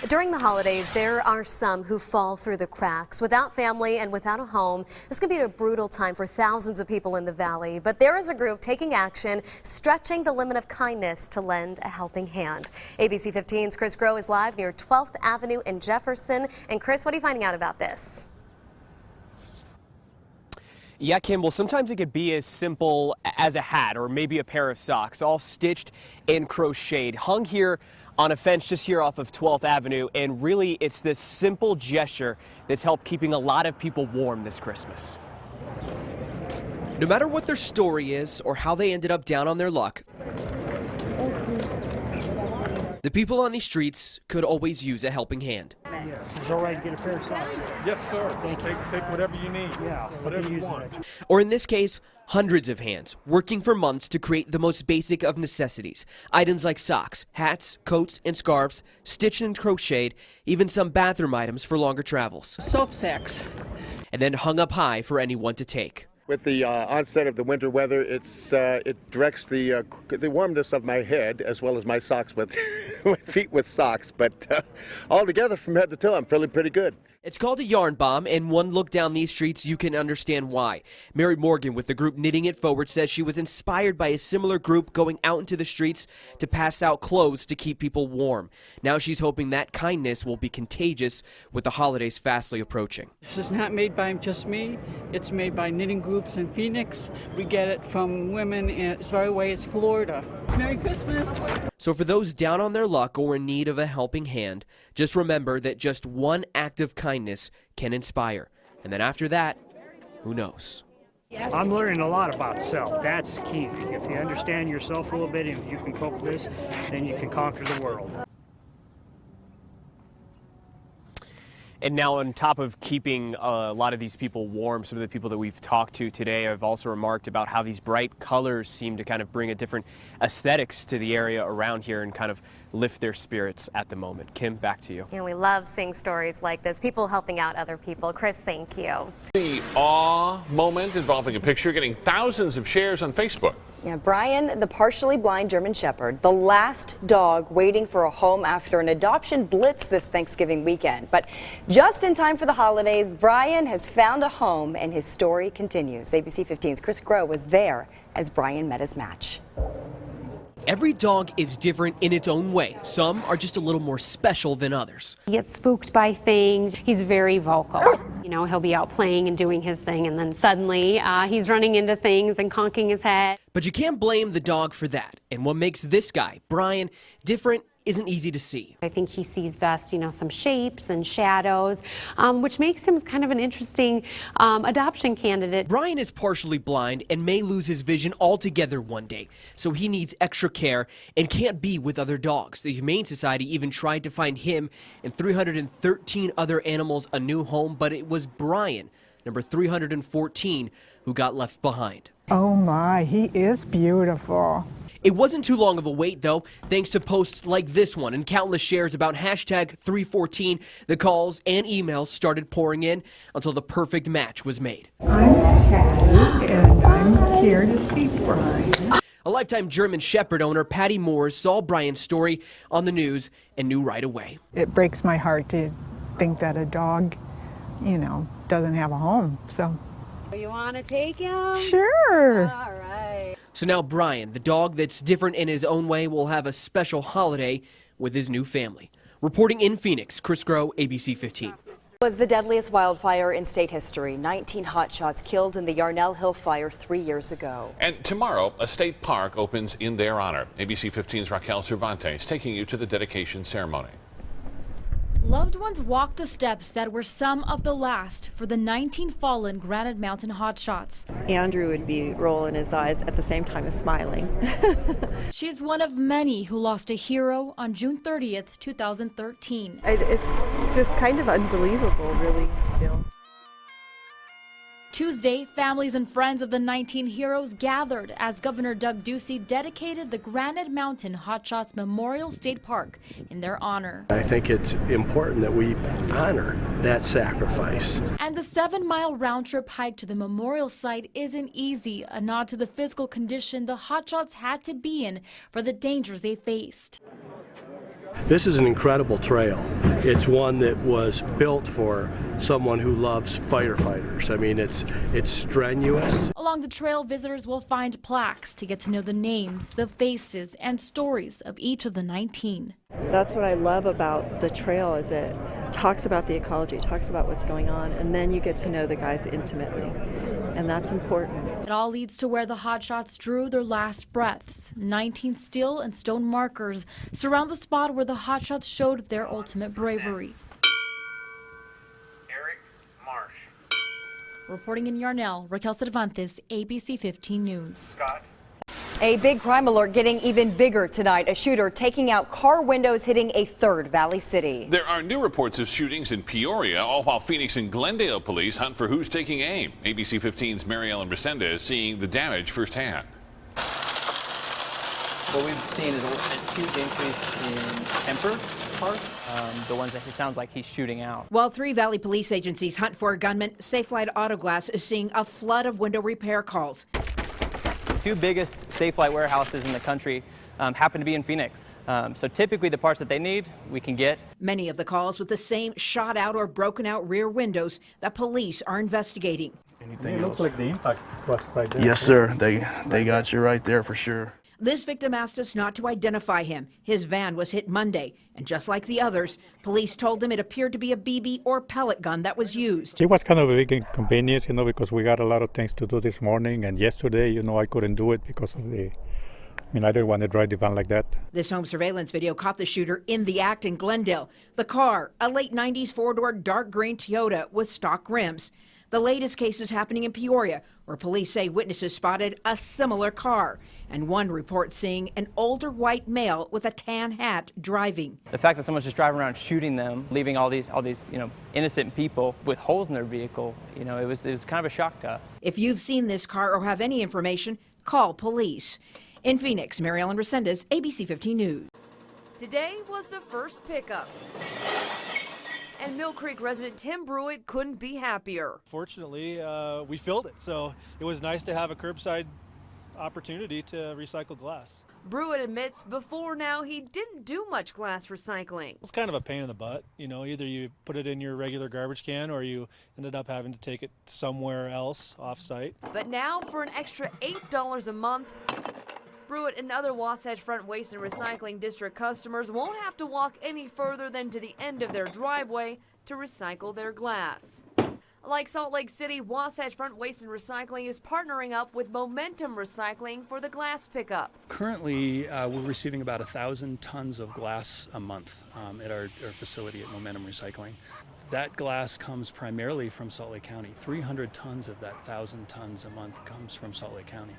During the holidays, there are some who fall through the cracks. Without family and without a home, this can be a brutal time for thousands of people in the valley. But there is a group taking action, stretching the limit of kindness to lend a helping hand. ABC 15's Chris Groh is live near 12th Avenue in Jefferson. And Chris, what are you finding out about this? Yeah, Kim, well, sometimes it could be as simple as a hat or maybe a pair of socks, all stitched and crocheted, hung here on a fence just here off of 12th Avenue. And really, it's this simple gesture that's helped keeping a lot of people warm this Christmas. No matter what their story is or how they ended up down on their luck, the people on these streets could always use a helping hand. Yes, it's all right to get a pair of socks. Yes, sir. Take whatever you need. Yeah, whatever you want. Or in this case, hundreds of hands working for months to create the most basic of necessities. Items like socks, hats, coats, and scarves, stitched and crocheted, even some bathroom items for longer travels. Soap sacks. And then hung up high for anyone to take. With the onset of the winter weather, it directs the warmness of my head as well as my socks with my feet with socks. But altogether, from head to toe, I'm feeling pretty good. It's called a yarn bomb, and one look down these streets, you can understand why. Mary Morgan with the group Knitting It Forward says she was inspired by a similar group going out into the streets to pass out clothes to keep people warm. Now she's hoping that kindness will be contagious with the holidays fastly approaching. This is not made by just me. It's made by knitting groups in Phoenix. We get it from women as far away as Florida. Merry Christmas. So for those down on their luck or in need of a helping hand, just remember that just one act of kindness can inspire. And then after that, who knows? I'm learning a lot about self. That's key. If you understand yourself a little bit, and if you can cope with this, then you can conquer the world. And now on top of keeping a lot of these people warm, some of the people that we've talked to today have also remarked about how these bright colors seem to kind of bring a different aesthetics to the area around here and kind of lift their spirits at the moment. Kim, back to you. And we love seeing stories like this, people helping out other people. Chris, thank you. The awe moment involving a picture getting thousands of shares on Facebook. Yeah, Brian, the partially blind German Shepherd, the last dog waiting for a home after an adoption blitz this Thanksgiving weekend. But just in time for the holidays, Brian has found a home and his story continues. ABC 15's Chris Groh was there as Brian met his match. Every dog is different in its own way. Some are just a little more special than others. He gets spooked by things. He's very vocal. You know, he'll be out playing and doing his thing, and then suddenly he's running into things and conking his head. But you can't blame the dog for that. And what makes this guy, Brian, different isn't easy to see. I think he sees best, you know, some shapes and shadows, which makes him kind of an interesting adoption candidate. Brian is partially blind and may lose his vision altogether one day, so he needs extra care and can't be with other dogs. The Humane Society even tried to find him and 313 other animals a new home, but it was Brian, number 314, who got left behind. Oh my, he is beautiful. It wasn't too long of a wait, though, thanks to posts like this one and countless shares about hashtag 314. The calls and emails started pouring in until the perfect match was made. I'm Patty, and I'm here to see Brian. A lifetime German Shepherd owner, Patty Moore, saw Brian's story on the news and knew right away. It breaks my heart to think that a dog, you know, doesn't have a home, so. You want to take him? Sure. All right. So now Brian, the dog that's different in his own way, will have a special holiday with his new family. Reporting in Phoenix, Chris Groh, ABC 15. It was the deadliest wildfire in state history. 19 hotshots killed in the Yarnell Hill fire 3 years ago. And tomorrow, a state park opens in their honor. ABC 15's Raquel Cervantes taking you to the dedication ceremony. Loved ones walked the steps that were some of the last for the 19 fallen Granite Mountain hotshots. Andrew would be rolling his eyes at the same time as smiling. She's one of many who lost a hero on June 30th, 2013. It's just kind of unbelievable, really, still. Tuesday, families and friends of the 19 heroes gathered as Governor Doug Ducey dedicated the Granite Mountain Hotshots Memorial State Park in their honor. I think it's important that we honor that sacrifice. And the 7-mile round-trip hike to the memorial site isn't easy, a nod to the physical condition the hotshots had to be in for the dangers they faced. This is an incredible trail. It's one that was built for someone who loves fighters. I mean, it's strenuous. Along the trail, visitors will find plaques to get to know the names, the faces, and stories of each of the 19. That's what I love about the trail is it talks about the ecology, talks about what's going on, and then you get to know the guys intimately, and that's important. It all leads to where the hotshots drew their last breaths. 19 steel and stone markers surround the spot where the hotshots showed their ultimate bravery. Reporting in Yarnell, Raquel Cervantes, ABC 15 News. A big crime alert getting even bigger tonight. A shooter taking out car windows hitting a third Valley city. There are new reports of shootings in Peoria, all while Phoenix and Glendale police hunt for who's taking aim. ABC 15's Mary Ellen Resendez seeing the damage firsthand. What we've seen is a huge increase in temper cars, the ones that it sounds like he's shooting out. While 3 Valley police agencies hunt for a gunman, Safelite Auto Glass is seeing a flood of window repair calls. The 2 biggest Safelite warehouses in the country happen to be in Phoenix. So typically the parts that they need, we can get. Many of the calls with the same shot out or broken out rear windows that police are investigating. It looks like the impact was right there. Yes, sir. They got you right there for sure. This victim asked us not to identify him. His van was hit Monday, and just like the others, police told him it appeared to be a BB or pellet gun that was used. It was kind of a big inconvenience, because we got a lot of things to do this morning, and yesterday, I couldn't do it because of I didn't want to drive the van like that. This home surveillance video caught the shooter in the act in Glendale. The car, a late 90s four-door dark green Toyota with stock rims. The latest case is happening in Peoria, where police say witnesses spotted a similar car, and one report seeing an older white male with a tan hat driving. The fact that someone's just driving around shooting them, leaving all these innocent people with holes in their vehicle, it was kind of a shock to us. If you've seen this car or have any information, call police. In Phoenix, Mary Ellen Resendez, ABC 15 News. Today was the first pickup. And Mill Creek resident Tim Brewitt couldn't be happier. Fortunately, we filled it, so it was nice to have a curbside opportunity to recycle glass. Brewitt admits before now he didn't do much glass recycling. It's kind of a pain in the butt. Either you put it in your regular garbage can or you ended up having to take it somewhere else off-site. But now for an extra $8 a month, Brewitt and other Wasatch Front Waste and Recycling District customers won't have to walk any further than to the end of their driveway to recycle their glass. Like Salt Lake City, Wasatch Front Waste and Recycling is partnering up with Momentum Recycling for the glass pickup. Currently, we're receiving about 1,000 tons of glass a month at our facility at Momentum Recycling. That glass comes primarily from Salt Lake County. 300 tons of that 1,000 tons a month comes from Salt Lake County.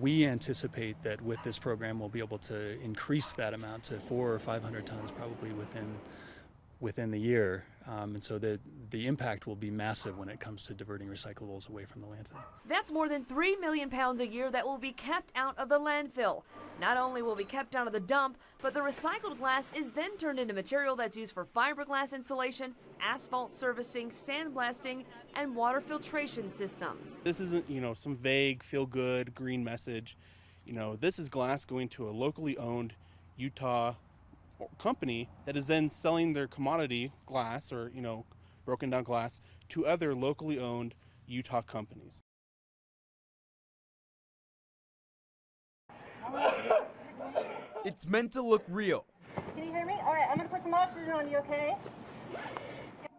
We anticipate that with this program we'll be able to increase that amount to 400 or 500 tons probably within the year, and so the impact will be massive when it comes to diverting recyclables away from the landfill. That's more than 3 million pounds a year that will be kept out of the landfill. Not only will be kept out of the dump, but the recycled glass is then turned into material that's used for fiberglass insulation, asphalt servicing, sandblasting, and water filtration systems. This isn't, some vague, feel-good, green message. This is glass going to a locally owned Utah company that is then selling their commodity glass or, broken down glass to other locally owned Utah companies. It's meant to look real. Can you hear me? All right, I'm gonna put some oxygen on you, okay?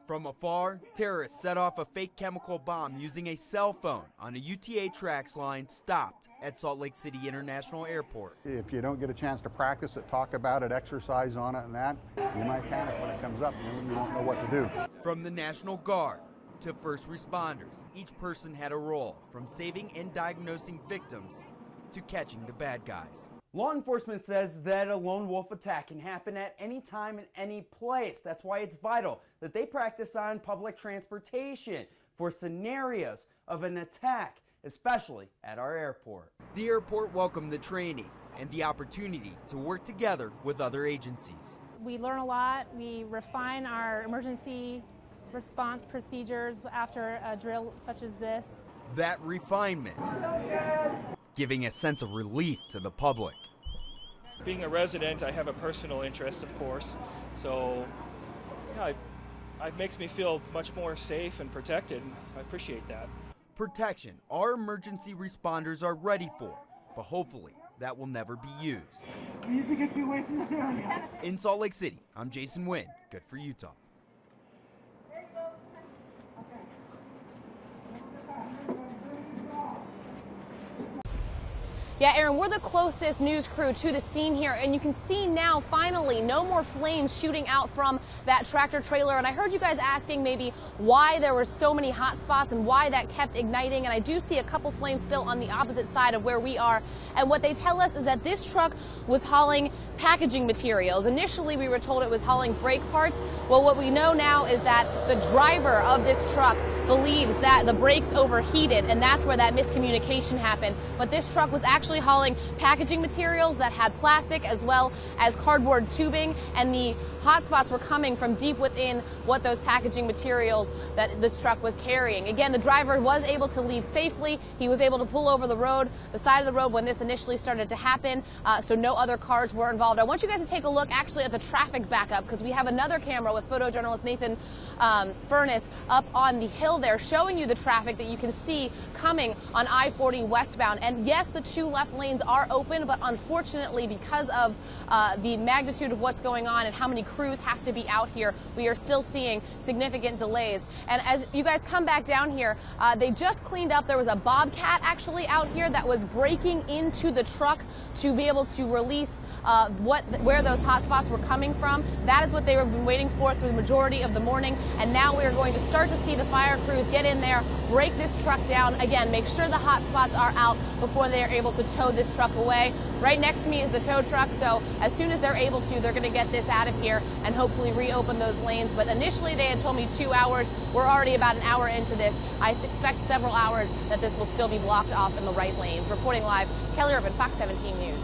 From afar, terrorists set off a fake chemical bomb using a cell phone on a UTA Trax line stopped at Salt Lake City International Airport. If you don't get a chance to practice it, talk about it, exercise on it and that, you might panic when it comes up and you won't know what to do. From the National Guard to first responders, each person had a role, from saving and diagnosing victims to catching the bad guys. Law enforcement says that a lone wolf attack can happen at any time and any place. That's why it's vital that they practice on public transportation for scenarios of an attack, especially at our airport. The airport welcomed the training and the opportunity to work together with other agencies. We learn a lot. We refine our emergency response procedures after a drill such as this. That refinement giving a sense of relief to the public. being a resident, I have a personal interest, of course. So, yeah, it makes me feel much more safe and protected. I appreciate that. Protection our emergency responders are ready for, but hopefully that will never be used. We need to get you away from this area. In Salt Lake City, I'm Jason Wynn. Good for Utah. Yeah, Aaron, we're the closest news crew to the scene here, and you can see now, finally, no more flames shooting out from that tractor trailer. And I heard you guys asking maybe why there were so many hot spots and why that kept igniting. And I do see a couple flames still on the opposite side of where we are. And what they tell us is that this truck was hauling packaging materials. Initially, we were told it was hauling brake parts. Well, what we know now is that the driver of this truck believes that the brakes overheated, and that's where that miscommunication happened. But this truck was actually hauling packaging materials that had plastic as well as cardboard tubing, and the hot spots were coming from deep within what those packaging materials that this truck was carrying. Again, the driver was able to leave safely. He was able to pull over the side of the road when this initially started to happen, so no other cars were involved. I want you guys to take a look actually at the traffic backup, because we have another camera with photojournalist Nathan Furness up on the hill there, showing you the traffic that you can see coming on I-40 westbound. And yes, the two left lanes are open, but unfortunately, because of the magnitude of what's going on and how many crews have to be out here, we are still seeing significant delays. And as you guys come back down here, they just cleaned up. There was a Bobcat actually out here that was breaking into the truck to be able to release where those hot spots were coming from. That is what they have been waiting for through the majority of the morning. And now we are going to start to see the fire crews get in there, break this truck down. Again, make sure the hot spots are out before they are able to tow this truck away. Right next to me is the tow truck, so as soon as they're able to, they're going to get this out of here and hopefully reopen those lanes. But initially they had told me 2 hours. We're already about an hour into this. I expect several hours that this will still be blocked off in the right lanes. Reporting live, Kelly Urban, Fox 17 News.